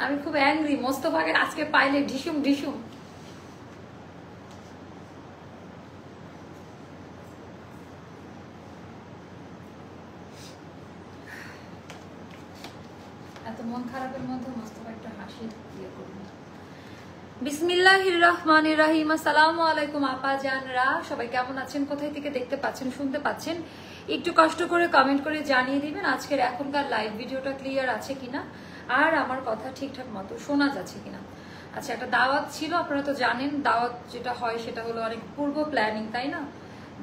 আমি খুব অ্যাংরি, মোস্তফাকে আজকে পাইলে ঢিসুম ঢিসুম। এত মন খারাপের মধ্যে মোস্তফা একটা হাসি দিয়ে করবেন। বিসমিল্লাহির রহমানির রহিম। আসসালামু আলাইকুম আপা জানরা, সবাই কেমন আছেন, কোথায় থেকে দেখতে পাচ্ছেন শুনতে পাচ্ছেন একটু কষ্ট করে কমেন্ট করে জানিয়ে দিবেন আজকের এখনকার লাইভ ভিডিওটা ক্লিয়ার আছে কিনা, আর আমার কথা ঠিকঠাক মতো শোনা যাচ্ছে কিনা। আচ্ছা, একটা দাওয়াত ছিল, আপনারা তো জানেন দাওয়াত যেটা হয় সেটা হলো অনেক পূর্ব প্ল্যানিং, তাই না?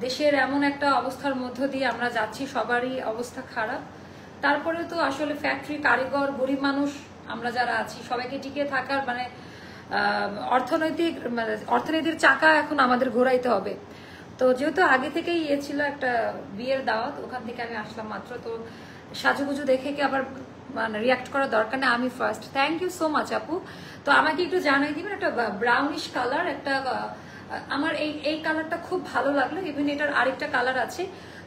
দেশের এমন একটা অবস্থার মধ্য দিয়ে আমরা যাচ্ছি, সবারই অবস্থা খারাপ। তারপরে তো আসলে ফ্যাক্টরি কারিগর গরিব মানুষ আমরা যারা আছি সবাইকে টিকে থাকার মানে অর্থনীতির চাকা এখন আমাদের ঘোরাইতে হবে। তো যেহেতু আগে থেকেই ইয়ে ছিল একটা বিয়ের দাওয়াত, ওখান থেকে আমি আসলাম মাত্র, তো সাজুগুজু দেখে কি আবার মানে রিয়াক্ট করার দরকার নেই, আমি first. Thank you so much আপু। তো আমাকে একটু জানাই দিবেন, একটা ব্রাউনিশ কালার, একটা আমার এই কালারটা খুব ভালো লাগলো। ইভেন এটার আরেকটা কালার আছে,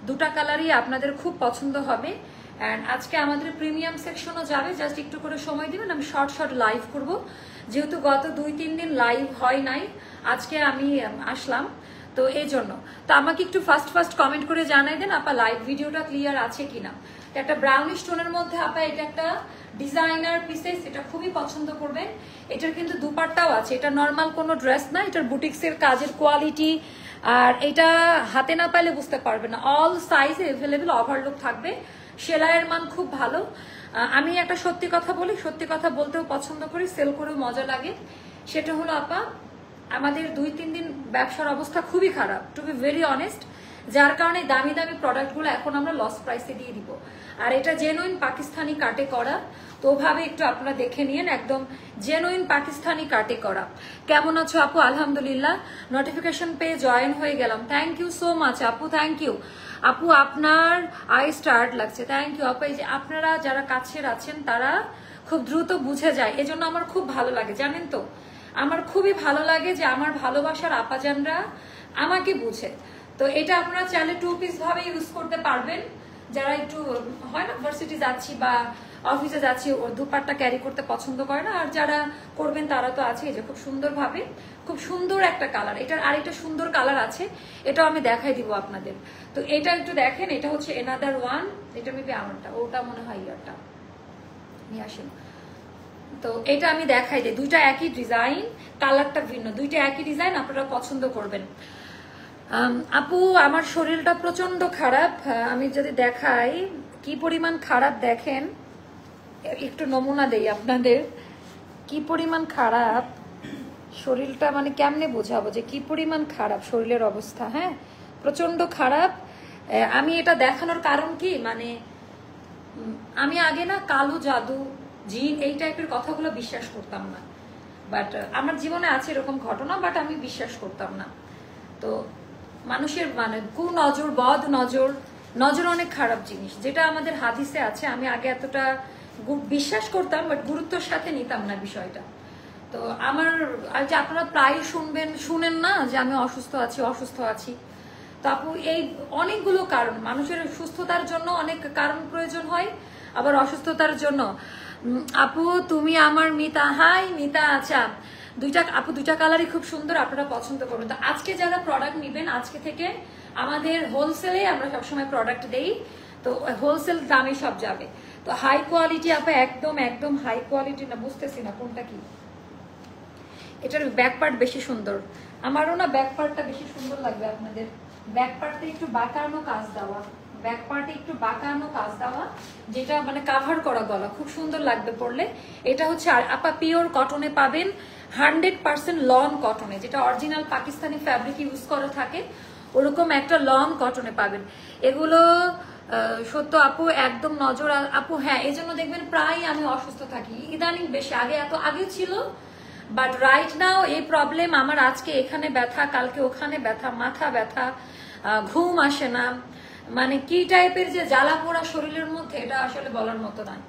দুটা কালারই আপনাদের খুব পছন্দ হবে। অ্যান্ড আজকে আমাদের প্রিমিয়াম সেকশনও যাবে, জাস্ট একটু করে সময় দিবেন, আমি শর্ট শর্ট লাইভ করব, যেহেতু গত 2-3 দিন লাইভ হয় নাই, আজকে আমি আসলাম, তো এই জন্য। তো আমাকে একটু ফার্স্ট কমেন্ট করে জানাই দেন আপা লাইভ ভিডিওটা ক্লিয়ার আছে কিনা। একটা ব্রাউনিশ টোনের মধ্যে আপা এটা একটা ডিজাইনার পিসেস, এটা খুবই পছন্দ করবেন। এটার কিন্তু দুপাট্টাও আছে, এটা নর্মাল কোনো ড্রেস না, এটার বুটিক্সের কাজের কোয়ালিটি, আর এটা হাতে না পাইলে বুঝতে পারবেন না, অল সাইজে এভেলেবেল, ওভারলুক থাকবে, সেলাইয়ের মান খুব ভালো। আমি একটা সত্যি কথা বলি, সত্যি কথা বলতেও পছন্দ করি, সেল করেও মজা লাগে। সেটা হলো আপা আমাদের 2-3 দিন ব্যবসার অবস্থা খুবই খারাপ, টু বি ভেরি অনেস্ট, যার কারণে দামি দামি প্রোডাক্টগুলো এখন আমরা লস প্রাইসে দিয়ে দিব। আর এটা জেনুইন পাকিস্তানি কাটে করা, তো ওভাবে একটু আপনারা দেখে নিন, একদম জেনুইন পাকিস্তানি কাটে করা। কেমন আছো আপু? আলহামদুলিল্লাহ, নোটিফিকেশন পেয়ে জয়েন হয়ে গেলাম, থ্যাংক ইউ সো মাচ আপু, থ্যাংক ইউ আপু। আপনার আই স্টার্ট লাগছে, থ্যাংক ইউ আপু। এই যে আপনারা যারা কাছের আছেন তারা খুব দ্রুত বুঝে যায়, এজন্য আমার খুব ভালো লাগে, জানেন তো, আমার খুবই ভালো লাগে যে আমার ভালোবাসার আপাজানরা আমাকে বুঝে। তো এটা আপনারা চাইলে 2 পিস ভাবে ইউজ করতে পারবেন, যারা একটু হয় না ভার্সিটি যাচ্ছি বা অফিসে যাচ্ছি ও দুপাট্টা ক্যারি করতে পছন্দ করে না, আর যারা করবেন তারা তো আছে। যে খুব সুন্দর ভাবে, খুব সুন্দর একটা কালার, এটার আরেকটা সুন্দর কালার আছে, এটাও আমি দেখাই দিব আপনাদের। তো এটা একটু দেখেন, এটা হচ্ছে এনাদার ওয়ান, এটা মেবি আমারটা, ওটা মনে হয় ইয়ারটা, নিয়ে আসেন। তো এটা আমি দেখাই দিই, দুইটা একই ডিজাইন, কালারটা ভিন্ন, দুইটা একই ডিজাইন, আপনারা পছন্দ করবেন। আপু আমার শরীরটা প্রচন্ড খারাপ, আমি যদি দেখাই কি পরিমাণ খারাপ দেখেন, একটু নমুনা দেই আপনাদের কি পরিমাণ খারাপ শরীরটা, মানে কেমনে বোঝাবো যে কি পরিমাণ খারাপ শরীরের অবস্থা। হ্যাঁ, প্রচন্ড খারাপ। আমি এটা দেখানোর কারণ কি, মানে আমি আগে না কালো জাদু, জিন, এই টাইপের কথাগুলো বিশ্বাস করতাম না, বাট আমার জীবনে আছে এরকম ঘটনা, বাট আমি বিশ্বাস করতাম না। তো মানুষের মানে কুনজর, বদ নজর, নজর অনেক খারাপ জিনিস, যেটা আমাদের হাদিসে আছে। আমি আগে এতটা বিশ্বাস করতাম, বাট গুরুত্বের সাথে নিতাম না বিষয়টা। তো আমার আর যে আপনারা প্রায় শুনেন না যে আমি অসুস্থ আছি। তো আপু এই অনেকগুলো কারণ, মানুষের সুস্থতার জন্য অনেক কারণ প্রয়োজন হয়, আবার অসুস্থতার জন্য। আপু তুমি আমার মিতা, হাই মিতা। আচ্ছা, আপু দুইটা কালারই খুব সুন্দর, আপনারা পছন্দ করবেন। তো আজকে যারা প্রোডাক্ট নিবেন, আজকে থেকে আমাদের হোলসেলে আমরা সবসময় প্রোডাক্ট দেই, তো হোলসেল দামে সব যাবে। তো হাই কোয়ালিটি আপা, একদম হাই কোয়ালিটি না, বুঝতেছি না কোনটা কি। এটার ব্যাক পার্ট বেশি সুন্দর, আমারও না ব্যাক পার্টটা বেশি সুন্দর লাগবে আপনাদের। ব্যাক পার্টে একটু বাঁকানো কাজ দেওয়া, ব্যাক পার্টে একটু বাঁকানো কাজ দেওয়া, যেটা মানে কাভার করা গলা, খুব সুন্দর লাগবে পরলে। এটা হচ্ছে আপা পিওর কটনে পাবেন, 100% লন কটনে, যেটা অরিজিনাল পাকিস্তানি ফ্যাব্রিক ইউজ করা থাকে, ওরকম একটা লন কটনে পাবেন এগুলো। সত্য আপু, একদম নজর আপু। হ্যাঁ, এই জন্য দেখবেন প্রায় আমি অসুস্থ থাকি ইদানিং বেশি, আগে ছিল, বাট রাইট নাও এই প্রবলেম আমার। আজকে এখানে ব্যথা, কালকে ওখানে ব্যথা, মাথা ব্যথা, ঘুম আসে না, মানে কি টাইপের যে জ্বালা পোড়া শরীরের মধ্যে, এটা আসলে বলার মতো নয়।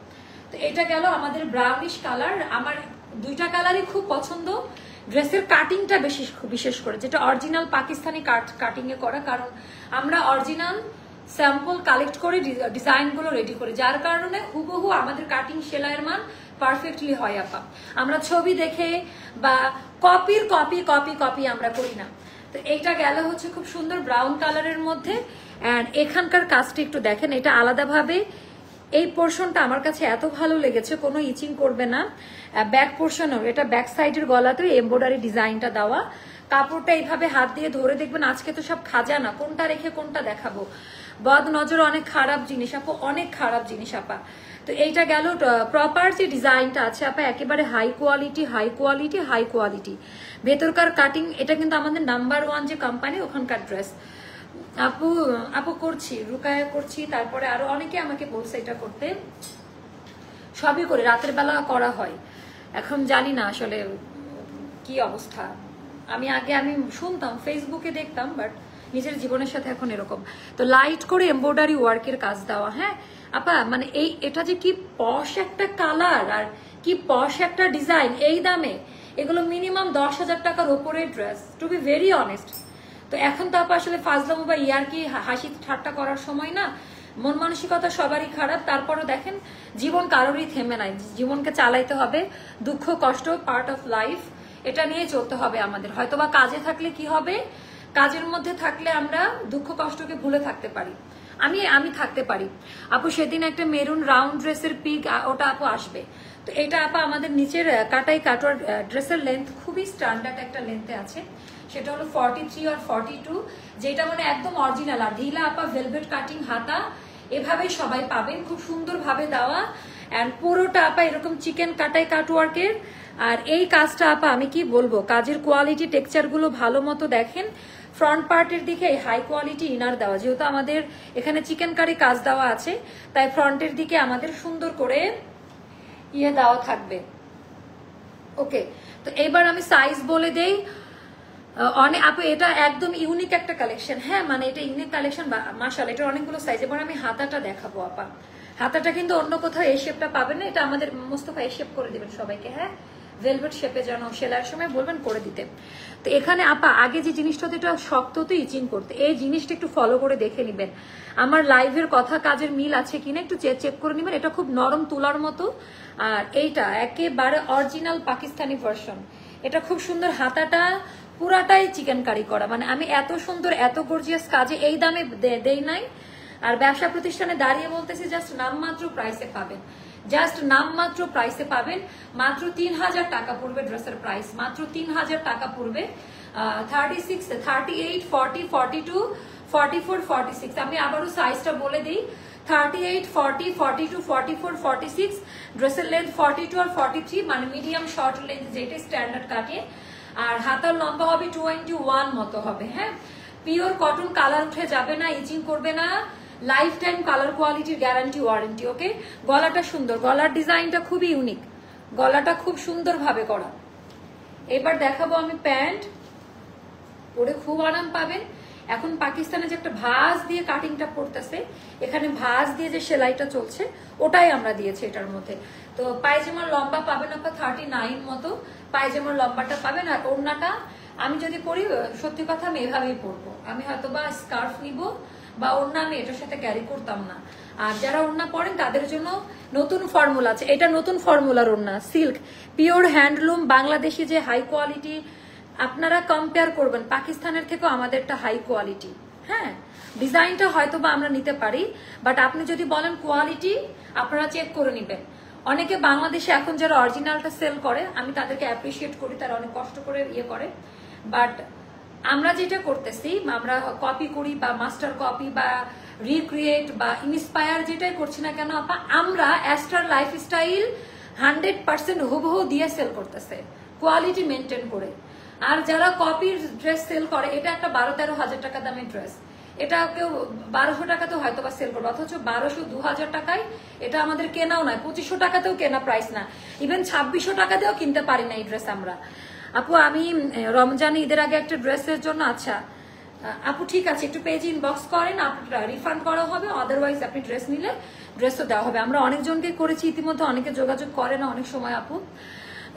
তো এটা গেল আমাদের ব্রাউনিশ কালার। আমার দুইটা কালারই খুব পছন্দ। ড্রেসের কাটিংটা বিশেষ করে যেটা অরিজিনাল পাকিস্তানি কাটিং এ করা, কারণ আমরা অরিজিনাল স্যাম্পল কালেক্ট করে ডিজাইনগুলো রেডি করি, যার কারণে হুবহু আমাদের কাটিং সেলাইয়ের মান পারফেক্টলি হয় আপা। আমরা ছবি দেখে বা কপির কপি কপি কপি আমরা করি না। তো এইটা গেল হচ্ছে খুব সুন্দর ব্রাউন কালারের মধ্যে। অ্যান্ড এখানকার কাজটা একটু দেখেন, এটা আলাদাভাবে এই পোর্শনটা আমার কাছে এত ভালো লেগেছে, কোনো ইচিং করবে না। ব্যাক পোর্শনও এটা ব্যাক সাইডের গলাতে এমব্রয়ডারি ডিজাইনটা দেওয়া। কাপড়টা এইভাবে হাত দিয়ে ধরে দেখবেন, আজকে তো সব খাজা না, কোনটা রেখে কোনটা দেখাবো, বদ নজর অনেক খারাপ জিনিস আপা, অনেক খারাপ জিনিস আপা। তো এইটা গেল প্রপার যে ডিজাইনটা আছে আপা, একেবারে high quality high quality high quality. ভেতরকার কাটিং, এটা কিন্তু আমাদের নাম্বার 1 যে কোম্পানি ওখানকার ড্রেস। আপু আপু করছি, রুকায়া করছি, তারপরে আরো অনেকে আমাকে বলছে এটা করতে, সবই করে রাতের বেলা করা হয়। এখন জানি না আসলে কি অবস্থা। আমি শুনতাম, ফেসবুকে দেখতাম, বাট নিজের জীবনের সাথে এখন এরকম। তো লাইট করে এমব্রয়ডারি ওয়ার্কের কাজ দেওয়া। হ্যাঁ আপা, মানে এটা যে কি পশ একটা কালার আর কি পশ একটা ডিজাইন, এই দামে এগুলো মিনিমাম 10,000 টাকার ওপরে dress, to be very honest. তো এখন তো আপা আসলে ফাজলামো বা ইয়ারকি হাসি ঠাট্টা করার সময় না, মন মানসিকতা সবারই খারাপ। তারপরও দেখেন, জীবন কারোরই থেমে নাই, জীবনকে চালাইতে হবে, দুঃখ কষ্ট পার্ট অফ লাইফ, এটা নিয়ে চলতে হবে আমাদের। হয়তোবা কাজে থাকলে কি হবে, কাজের মধ্যে থাকলে আমরা দুঃখ কষ্টকে ভুলে থাকতে পারি। আমি থাকতে পারি আপু। সেদিন একটা মেরুন রাউন্ড ড্রেসের পিক, ওটা আপু আসবে। তো এটা আপা আমাদের নিচের কাটাই কাটোয়ার ড্রেসের লেন্থ খুবই স্ট্যান্ডার্ড একটা লেন্থে আছে, সেটা হলো 43 আর 42, যেটা মানে একদম অরিজিনাল। আর ঢিলা আপা ভেলভেট কাটিং হাতা, এভাবেই সবাই পাবেন, খুব সুন্দরভাবে দেওয়া। অ্যান্ড পুরোটা আপা এরকম চিকেন কাটাই কাটওয়ার্কের। আর এই কাজটা আপা আমি কি বলবো, কাজের কোয়ালিটি টেক্সচার গুলো ভালো মতো দেখেন। ফ্রন্ট পার্টের দিকে হাই কোয়ালিটি ইনার দেওয়া, যেহেতু আমাদের এখানে চিকেন কারি কাজ দেওয়া আছে, তাই ফ্রন্টের দিকে আমাদের সুন্দর করে ইয়ে দেওয়া থাকবে। ওকে, তো এবার আমি সাইজ বলে দেই। অনেক আপু এটা একদম ইউনিক একটা কালেকশন। হ্যাঁ মানে এটা ইউনিক কালেকশন, মাশাআল্লাহ, এটা অনেকগুলো সাইজ। এবার আমি হাতাটা দেখাবো আপা। হাতাটা কিন্তু অন্য কোথাও এই শেপটা পাবেন না, এটা আমাদের মোস্তফা এই শেপ করে দিবেন সবাইকে। হ্যাঁ, ভেলভেট শেপে যেন সেলাইয়ের সময় বলবেন করে দিতে। তো এখানে আপা আগে যে জিনিসটা এটা শক্ত তো ইচিং করতে, এই জিনিসটা একটু ফলো করে দেখে নিবেন আমার লাইভের কথা কাজের মিল আছে কিনা, একটু চেক করে নিবেন। এটা খুব নরম তুলার মতো, আর এইটা একেবারে অরিজিনাল পাকিস্তানি ভার্সন। এটা খুব সুন্দর, হাতাটা পুরাটাই চিকেন কারি করা। মানে আমি এত সুন্দর এত গর্জিয়াস কাজে এই দামে দেই নাই। আর ব্যবসা প্রতিষ্ঠানে দাঁড়িয়ে বলতেছি, জাস্ট নামমাত্র প্রাইসে পাবেন, জাস্ট নামমাত্র প্রাইসে পাবেন। মাত্র 3,000 টাকা পড়বে ড্রেসের প্রাইস, মাত্র 3,000 টাকা পড়বে। 36, 38, 40, 42, 44, 46। আমি আবারও সাইজটা বলে দিই, 38, 40, 42, 44, 46। ড্রেসের লেন্থ 42 আর 43, মানে মিডিয়াম শর্ট লেন্থ যেটা স্ট্যান্ডার্ড কাটে। আর হাতার লম্বা হবে 21 মতো হবে। হ্যাঁ, পিওর কটন, কালার উঠে যাবে না, ইচিং করবে না, লাইফ টাইম কালার কোয়ালিটির গ্যারান্টি ওয়ারেন্টি। ওকে, গলাটা সুন্দর, গলার ডিজাইনটা খুবই ইউনিক, গলাটা খুব সুন্দর ভাবে করা। এবার দেখাবো আমি প্যান্ট, পরে খুব আরাম পাবেন। এখন পাকিস্তানে যে একটা ভাঁজ দিয়ে কাটিংটা পড়তেছে, এখানে ভাঁজ দিয়ে যে সেলাইটা চলছে ওটাই আমরা দিয়েছি এটার মধ্যে। তো পায়জামার লম্বা পাবেন আপনার 39 মতো, পায়জামার লম্বাটা পাবেন। আর ওড়নাটা আমি যদি পরি, সত্যি কথা আমি এভাবেই পরবো, আমি হয়তো বা স্কার্ফ নিব বা ওড়না আমি এটার সাথে ক্যারি করতাম না। আর যারা ওড়না পরেন তাদের জন্য নতুন ফর্মুলা আছে, এটা নতুন ফর্মুলার ওড়না, সিল্ক পিওর হ্যান্ডলুম, বাংলাদেশি যে হাই কোয়ালিটি। আপনারা কম্পেয়ার করবেন, পাকিস্তানের থেকেও আমাদেরটা হাই কোয়ালিটি। হ্যাঁ, ডিজাইনটা হয়তো বা আমরা নিতে পারি, বাট আপনি যদি বলেন কোয়ালিটি, আপনারা চেক করে নেবেন। অনেকে বাংলাদেশে এখন যারা অরিজিনালটা সেল করে, আমি তাদেরকে অ্যাপ্রিসিয়েট করি, তারা অনেক কষ্ট করে ইয়ে করে। বাট আমরা যেটা করতেছি, আমরা কপি করি বা মাস্টার কপি বা রিক্রিয়েট বা ইন্সপায়ার যেটাই করছি না কেন আপা, আমরা অ্যাস্টার লাইফস্টাইল 100% হুবহু দিয়ে সেল করতেছে, কোয়ালিটি মেনটেন করে। আর যারা কপির ড্রেস সেল করে, এটা একটা 12-13 হাজার টাকা দামের ড্রেস, এটা কেউ 1200 টাকাতেও হয়তো বা সেল করবে, অথচ 1200-2000 টাকায় এটা আমাদের কেনাও নয়, 2500 টাকাতেও কেনা প্রাইস না, ইভেন 2600 টাকাতেও কিনতে পারি না এই ড্রেস আমরা। আপু আমি রমজানে ঈদের আগে একটা ড্রেসের জন্য, আচ্ছা আপু ঠিক আছে, একটু পেজ ইনবক্স করেন, আপনার রিফান্ড করা হবে, আদারওয়াইজ আপনি ড্রেস নিলে ড্রেসও দেওয়া হবে। আমরা অনেকজনকে করেছি ইতিমধ্যে, অনেকে যোগাযোগ করে না অনেক সময় আপু।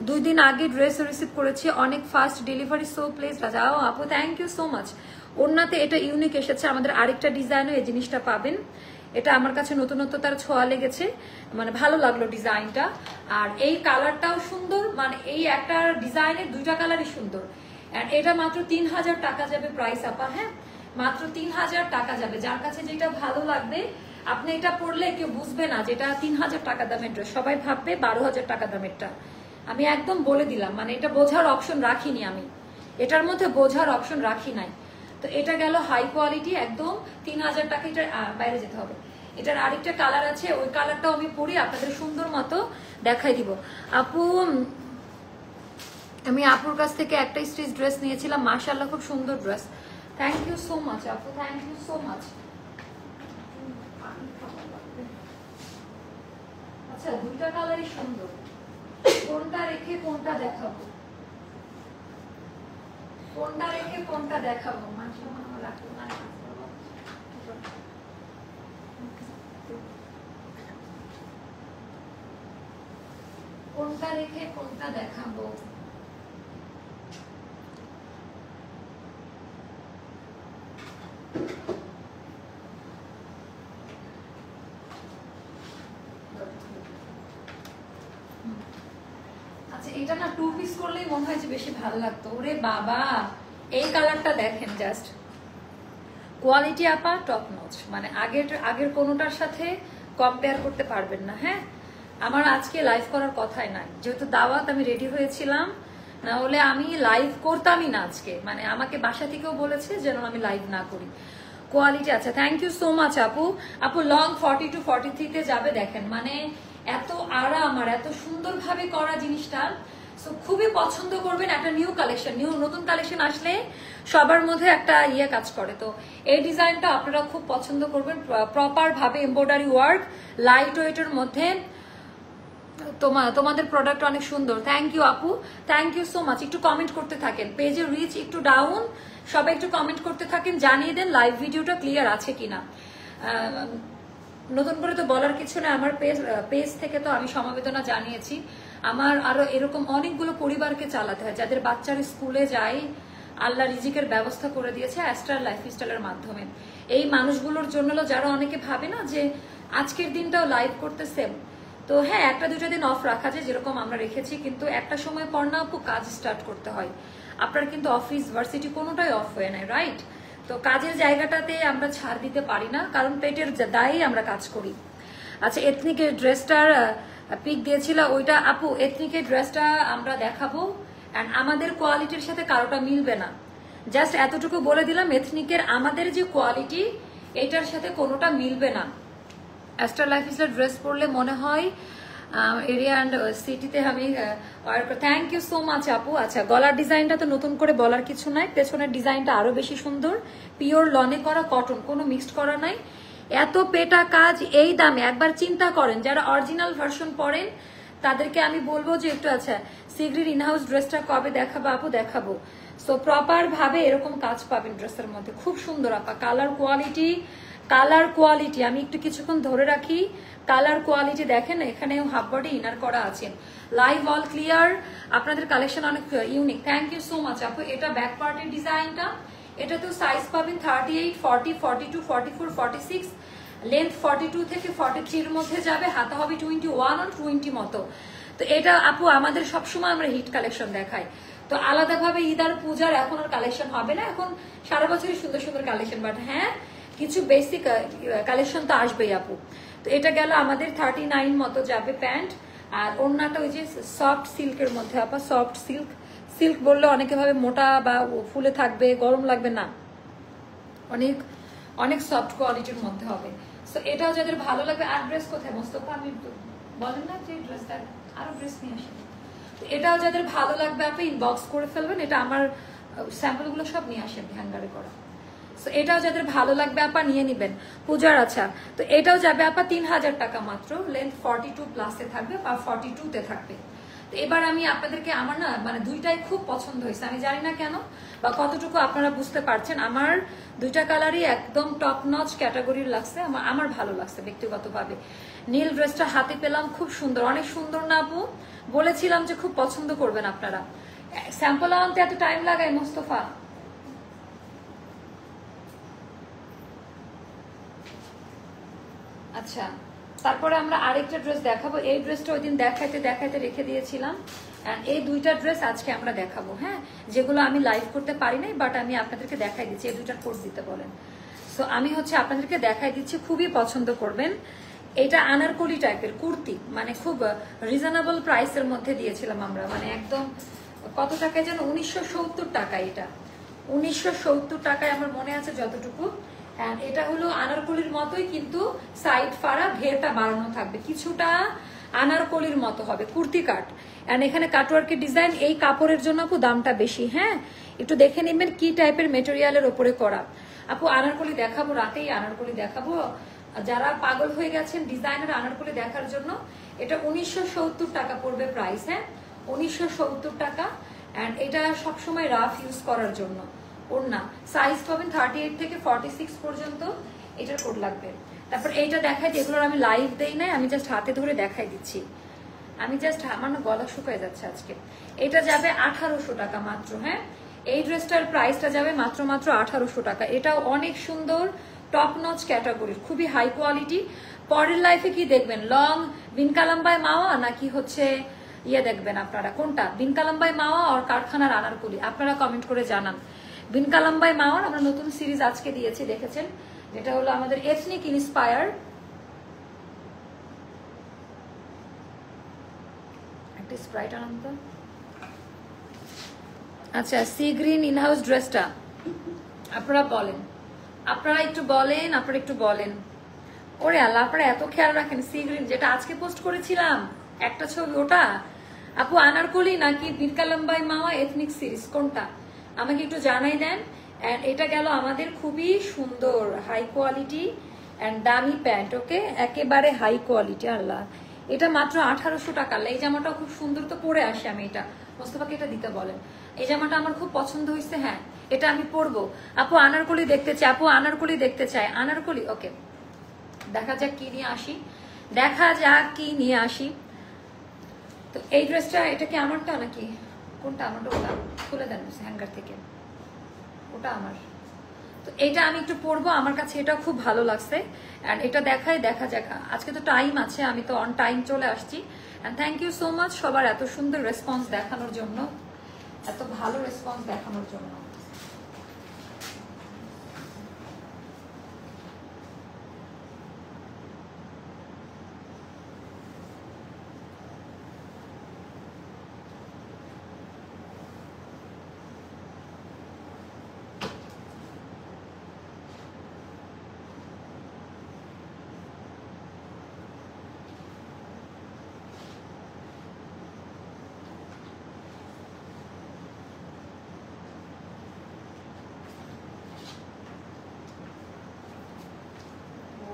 2 দিন আগে ড্রেস রিসিভ করেছি, অনেক ফাস্ট ডেলিভারি, সো প্লিজ যাও আপু, থ্যাংক ইউ সো মাচ। ওড়নাতে এটা ইউনিক এসেছে, আমাদের আরেকটা ডিজাইনও এই জিনিসটা পাবেন। এটা আমার কাছে নতুনত্ব তার ছোঁয়া লেগেছে, মানে ভালো লাগলো ডিজাইনটা। আর এই কালারটাও সুন্দর, মানে এই একটা ডিজাইনের দুইটা কালারই সুন্দর। আর এটা মাত্র 3000 টাকা যাবে প্রাইস আপা। হ্যাঁ, মাত্র 3000 টাকা যাবে। যার কাছে যেটা ভালো লাগবে, আপনি এটা পরলে কেউ বুঝবে না যেটা 3000 টাকা দামের ড্রেস, সবাই ভাববে 12000 টাকা দামেরটা। আমি একদম বলে দিলাম, মানে এটা বোঝার অপশন রাখিনি আমি, এটার মধ্যে বোঝার অপশন রাখি নাই। তো এটা গেল হাই কোয়ালিটি একদম 3000 টাকা। এটার বাইরে যেতে হবে। এটার আরেকটা কালার আছে, ওই কালারটাও আমি পরি, আপনাদের সুন্দর মতো দেখাই দিব। আপু, আমি আপুর কাছ থেকে একটা স্টিচ ড্রেস নিয়েছিলাম, মাশাআল্লাহ খুব সুন্দর dress. Thank you so much আপু, থ্যাংক ইউ সো মাচ। আচ্ছা, দুইটা কালারই সুন্দর, কোনটা রেখে কোনটা দেখাবো, কোনটা রেখে কোনটা দেখাবো? কোনটা রেখে কোনটা দেখাবো? আচ্ছা, এটা না 2 পিস করলেই মনে হয় যে বেশি ভালো লাগতো। ওরে বাবা, এই কালারটা দেখেন, জাস্ট কোয়ালিটি আপা টপ নচ, মানে আগের কোনোটার সাথে কম্পেয়ার করতে পারবেন না। হ্যাঁ, আমার আজকে লাইভ করার কথাই নাই, যেহেতু দাওয়াত আমি রেডি হয়েছিলাম, না হলে আমি লাইভ করতামই না আজকে। মানে আমাকে বাসা থেকেও বলেছে যেন আমি লাইভ না করি। কোয়ালিটি আচ্ছা, থ্যাংক ইউ সো মাচ আপু। আপু লং 40 to 43 তে যাবে, দেখেন মানে এত আরাম আর এত সুন্দরভাবে করা জিনিসটা। সো খুবই পছন্দ করবেন। একটা নিউ কালেকশন, নতুন কালেকশন আসলে সবার মধ্যে একটা ইয়ে কাজ করে। তো এই ডিজাইনটা আপনারা খুব পছন্দ করবেন, প্রপার ভাবে এমব্রয়ডারি ওয়ার্ক, লাইট ওয়েটের মধ্যে। তোমাদের প্রোডাক্ট অনেক সুন্দর। থ্যাংক ইউ আপু, থ্যাংক ইউ সো মাচ। একটু কমেন্ট করতে থাকেন, পেজের রিচ একটু ডাউন, সবাই একটু কমেন্ট করতে থাকেন, জানিয়ে দেন লাইভ ভিডিওটা ক্লিয়ার আছে কিনা। নতুন করে তো বলার কিছু না, আমার পেজ থেকে তো আমি সমবেদনা জানিয়েছি। আমার আরো এরকম অনেকগুলো পরিবারকে চালাতে হয়, যাদের বাচ্চারা স্কুলে যায়, আল্লাহ রিজিকের ব্যবস্থা করে দিয়েছে অ্যাস্ট্রাল লাইফস্টাইলের মাধ্যমে। এই মানুষগুলোর জন্য যারা অনেকে ভাবে না যে আজকের দিনটাও লাইভ করতেছে, তো হ্যাঁ একটা দুটা দিন অফ রাখা যায়, যেরকম আমরা রেখেছি, কিন্তু একটা সময় পর না আপু কাজ স্টার্ট করতে হয়। আপনার কিন্তু অফিস ভার্সিটি কোনোটাই অফ হয়ে নাই, রাইট? তো কাজের জায়গাটাতে আমরা ছাড় দিতে পারি না, কারণ পেটের দায়ে আমরা কাজ করি। আচ্ছা, এথনিকের ড্রেসটার পিক দিয়েছিল ওইটা আপু, এথনিকের ড্রেসটা আমরা দেখাবো, অ্যান্ড আমাদের কোয়ালিটির সাথে কারোটা মিলবে না। জাস্ট এতটুকু বলে দিলাম, এথনিকের আমাদের যে কোয়ালিটি এটার সাথে কোনোটা মিলবে না। অ্যাস্ট্রাল লাইফস্টাইল ড্রেস পরলে মনে হয় এরিয়া অ্যান্ড সিটিতে আমি থ্যাংক ইউ সো মাচ আপু। আচ্ছা, গলার ডিজাইনটা তো নতুন করে বলার কিছু নাই, পেছনের ডিজাইনটা আরো বেশি সুন্দর, পিওর লনে করা, কটন, কোনো মিক্সড করা নাই। এত পেটা কাজ এই দামে, একবার চিন্তা করেন। যারা অরিজিনাল ভার্সন পরেন তাদেরকে আমি বলবো যে একটু আচ্ছা সিগ্রির ইনহাউস ড্রেসটা কবে দেখাবো আপু? দেখাবো। সো প্রপার ভাবে এরকম কাজ পাবেন ড্রেসের মধ্যে, খুব সুন্দর আপা। কালার কোয়ালিটি আমি একটু কিছুক্ষণ ধরে রাখি। কালার কোয়ালিটি দেখেন, এখানেও হাফ বডি ইনার করা আছে। লাইভ অল ক্লিয়ার, আপনাদের কালেকশন অনেক unique. Thank you so much আপু। এটা ব্যাক পার্টের ডিজাইনটা, এটা তো সাইজ পাবেন 38, 40, 42, 44, 46, লেন্থ 42 থেকে 43 এর মধ্যে যাবে, হাতা হবে 21 আর 20 মতো। তো এটা আপু আমাদের সবসময় আমরা হিট কালেকশন দেখাই, তো আলাদাভাবে ঈদ আর পূজার এখন আর কালেকশন হবে না, এখন সারা বছরই সুন্দর সুন্দর কালেকশন। বাট হ্যাঁ, কিছু বেসিক কালেকশন তো আসবেই আপু। তো এটা গেল আমাদের 39 মতো যাবে প্যান্ট, আর ওড়নাটা ওই যে সফট সিল্কের মধ্যে আপা, সফট সিল্ক। সিল্ক বললে অনেকে ভাবে মোটা বা ফুলে থাকবে, গরম লাগবে না, অনেক অনেক সফট কোয়ালিটির মধ্যে হবে। সো এটাও যাদের ভালো লাগবে। আর ড্রেস কোথায় মোস্তফা, আমি বলেন না যে ড্রেসটা আরো ড্রেস নিয়ে আসেন। তো এটাও যাদের ভালো লাগবে আপনি ইনবক্স করে ফেলবেন, এটা আমার স্যাম্পলগুলো সব নিয়ে আসেন হ্যাঙ্গারে করা। সো এটাও যাদের ভালো লাগবে আপা নিয়ে নিবেন পূজার। আচ্ছা, তো এটাও যাবে আপা 3000 টাকা মাত্র, লেন্থ 42 প্লাসে থাকবে বা 42 থাকবে। তো এবার আমি আপনাদেরকে, আমার না মানে দুইটাই খুব পছন্দ হয়েছে, আমি জানি না কেন বা কতটুকু আপনারা বুঝতে পারছেন, আমার দুইটা কালারই একদম টপ নচ ক্যাটাগরির লাগছে, আমার ভালো লাগছে ব্যক্তিগতভাবে। নীল ড্রেসটা হাতে পেলাম, খুব সুন্দর, অনেক সুন্দর না আপু? বলেছিলাম যে খুব পছন্দ করবেন আপনারা। স্যাম্পল আনতে এত টাইম লাগায় মোস্তফা? আচ্ছা, তারপরে আমরা আরেকটা ড্রেস দেখাবো। এই ড্রেসটা ওই দিন দেখাইতে দেখাইতে রেখে দিয়েছিলাম, অ্যান্ড এই দুইটা ড্রেস আজকে আমরা দেখাবো। হ্যাঁ, যেগুলো আমি লাইভ করতে পারি নাই, বাট আমি আপনাদেরকে দেখাই দিচ্ছি। এই দুইটার কোড দিতে বলেন। সো আমি হচ্ছে আপনাদেরকে দেখাই দিচ্ছি, খুবই পছন্দ করবেন। এটা আনারকলি টাইপের কুর্তি, মানে খুব রিজনেবল প্রাইসের মধ্যে দিয়েছিলাম আমরা, মানে একদম কত টাকায় যেন 1970 টাকা। এটা 1970 টাকায় আমার মনে আছে যতটুকু। এটা হলো আনারকলির মতোই, কিন্তু সাইড ফাড়া, ঘেরটা বাড়ানো থাকবে, কিছুটা আনারকলির মতো হবে, কুর্তি কাট। এন্ড এখানে কাটওয়ার্কের ডিজাইন। এই কাপড়ের জন্য আপু দামটা বেশি। হ্যাঁ, একটু দেখে নেবেন কি টাইপের মেটেরিয়ালের ওপরে করা। আপু আনারকলি দেখাবো, রাতেই আনারকলি দেখাবো। যারা পাগল হয়ে গেছেন ডিজাইনার আনারকলি দেখার জন্য, এটা 1970 টাকা পড়বে প্রাইস। হ্যাঁ, 1970 টাকা। অ্যান্ড এটা সবসময় রাফ ইউজ করার জন্য। ওড়না সাইজ পাবেন 38 থেকে 46 পর্যন্ত, এটার কোড লাগবে। তারপর এইটা দেখাই, যেগুলোর আমি লাইভ দেই নাই, আমি জাস্ট হাতে ধরে দেখাই দিচ্ছি। আমি জাস্ট, আমার না গলা শুকায় যাচ্ছে আজকে। এটা যাবে 1800 টাকা মাত্র। হ্যাঁ, এই ড্রেসটার প্রাইসটা যাবে মাত্র 1800 টাকা। এটাও অনেক সুন্দর, টপ নচ ক্যাটাগরির, খুবই হাই কোয়ালিটি। পরের লাইফে কি দেখবেন, লং বিনকালাম্বাই মাওয়া নাকি হচ্ছে ইয়ে দেখবেন আপনারা, কোনটা বিনকালাম্বাই মাওয়া আর কারখানার আনারকলি? আপনারা কমেন্ট করে জানান। বিনকালাম্বাই মাওয়ার আমরা নতুন সিরিজ আজকে দিয়েছি, দেখেছেন, যেটা হলো আমাদের এথনিক ইন্সপায়ার। একটা স্প্রাইট আনন্দ। আচ্ছা, সি গ্রিন ইনহাউস ড্রেসটা আপনারা বলেন, আপনারা একটু বলেন। ওরে আল্লাহ, আপনারা এত খেয়াল রাখেন। সি গ্রিন, যেটা আজকে পোস্ট করেছিলাম একটা ছবি, ওটা আপু আনারকলি নাকি বিনকালাম্বাই মাওয়া এথনিক সিরিজ, কোনটা আমাকে একটু জানাই দেন। এন্ড এটা গেল আমাদের খুবই সুন্দর হাই কোয়ালিটি এন্ড দামি প্যান্ট। ওকে, একেবারে হাই কোয়ালিটি। আল্লাহ, এটা মাত্র 1800 টাকা। এই জামাটা খুব সুন্দর, তো পরে আসি আমি। এটা মোস্তফাকে এটা দিতে বলেন। এই জামাটা আমার খুব পছন্দ হয়েছে। হ্যাঁ, এটা আমি পরবো। আপু আনারকলি দেখতে চাই, আপু আনারকলি দেখতে চাই, আনারকলি। ওকে, দেখা যাক কি নিয়ে আসি। তো এই ড্রেসটা, এটা কি আমারটা নাকি কোনটা? আমারটা, ওটা খুলে দেন হ্যাঙ্গার থেকে, ওটা আমার। তো এটা আমি একটু পরবো, আমার কাছে এটা খুব ভালো লাগছে। অ্যান্ড এটা দেখা যাক। আজকে তো টাইম আছে, আমি তো অন টাইম চলে আসছি। And thank you so much সবার এত সুন্দর রেসপন্স দেখানোর জন্য, এত ভালো রেসপন্স দেখানোর জন্য।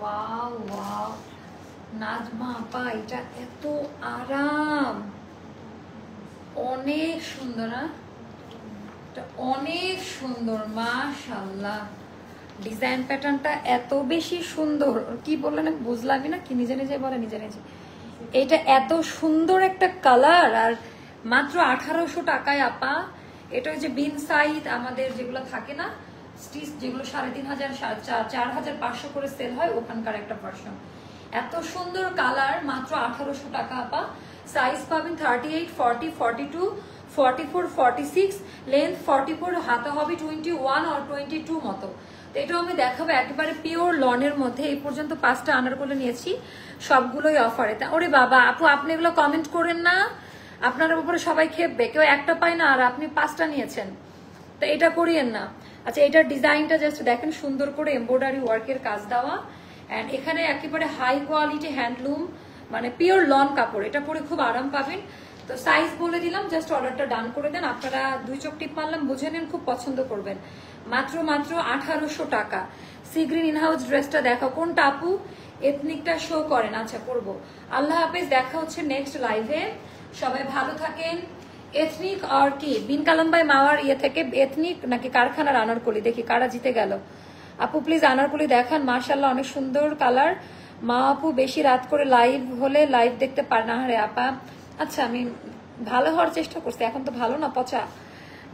ওয়াও ওয়াও নাজমা আপা, এটা এত আরাম, অনেক সুন্দর। এটা অনেক সুন্দর, মাশাআল্লাহ। ডিজাইন প্যাটার্নটা এত বেশি সুন্দর, কি বললেন বুঝলামই না, কি নিজে নিজে বলে নিজে নিজে। এটা এত সুন্দর একটা কালার, আর মাত্র 1800 টাকায় আপা। এটা ওই যে বিন সাইড আমাদের যেগুলো থাকে না স্টিচ, যেগুলো 3500 4500 করে সেল হয়, ওখানকার একটা ভার্সন। এত সুন্দর কালার, মাত্র 1800 টাকা আপা। সাইজ পাবেন 38, 40, 42, 44, 46, লেন্থ 44, হাতা হবে 21 আর 22 মতো। তো এটাও আমি দেখাবো একেবারে পিওর লনের মধ্যে। এই পর্যন্ত 5টা আনারকলি নিয়েছি, সবগুলোই অফারে। ওরে বাবা আপু, আপনি এগুলো কমেন্ট করেন না, আপনার উপরে সবাই খেপবে। কেউ একটা পায় না আর আপনি 5টা নিয়েছেন, তো এটা করিয়েন না। আচ্ছা, এটার ডিজাইনটা জাস্ট দেখেন, সুন্দর করে এমব্রয়ডারি ওয়ার্কের কাজ দেওয়া। অ্যান্ড এখানে একেবারে হাই কোয়ালিটি হ্যান্ডলুম, মানে পিওর লন কাপড়। এটা পরে খুব আরাম পাবেন। তো সাইজ বলে দিলাম, জাস্ট অর্ডারটা ডান করে দেন। আপনারা 2 চোখ টিপ মারলাম, বুঝে নেন, খুব পছন্দ করবেন। মাত্র 1800 টাকা। সি গ্রিন ইনহাউস ড্রেসটা দেখো, কোনটা আপু? এথনিকটা শো করেন। আচ্ছা, করবো। আল্লাহ হাফেজ, দেখা হচ্ছে নেক্সট লাইভে। সবাই ভালো থাকেন। এথনিক আর কি বিনকালাম্বাই মাওয়ার ইয়ে থেকে এথনিক নাকি কারখানার আনারকলি, দেখি কারা জিতে গেল। আপু প্লিজ আনারকলি দেখান, মাশাআল্লাহ অনেক সুন্দর কালার। মা আপু বেশি রাত করে লাইভ হলে লাইভ দেখতে পারে না। আরে আপা, আচ্ছা আমি ভালো হওয়ার চেষ্টা করছি, এখন তো ভালো না, পচা,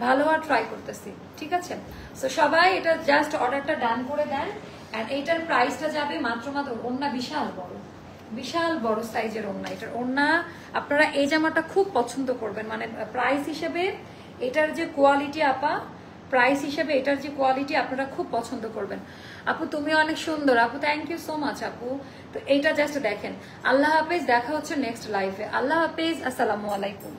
ভালো হওয়ার ট্রাই করতেছি, ঠিক আছে। সো সবাই এটা জাস্ট অর্ডারটা ডান করে দেন। আর এইটার প্রাইসটা যাবে মাত্র ওড়না বিশাল বড় সাইজের ওড়না। এটার ওড়না আপনারা এই জামাটা খুব পছন্দ করবেন, মানে প্রাইস হিসেবে এটার যে কোয়ালিটি আপা, প্রাইস হিসেবে এটার যে কোয়ালিটি আপনারা খুব পছন্দ করবেন। আপু তুমি অনেক সুন্দর আপু, থ্যাংক ইউ সো মাচ আপু। তো এইটা জাস্ট দেখেন। আল্লাহ হাফেজ, দেখা হচ্ছে নেক্সট লাইফে। আল্লাহ হাফেজ, আসসালামু আলাইকুম।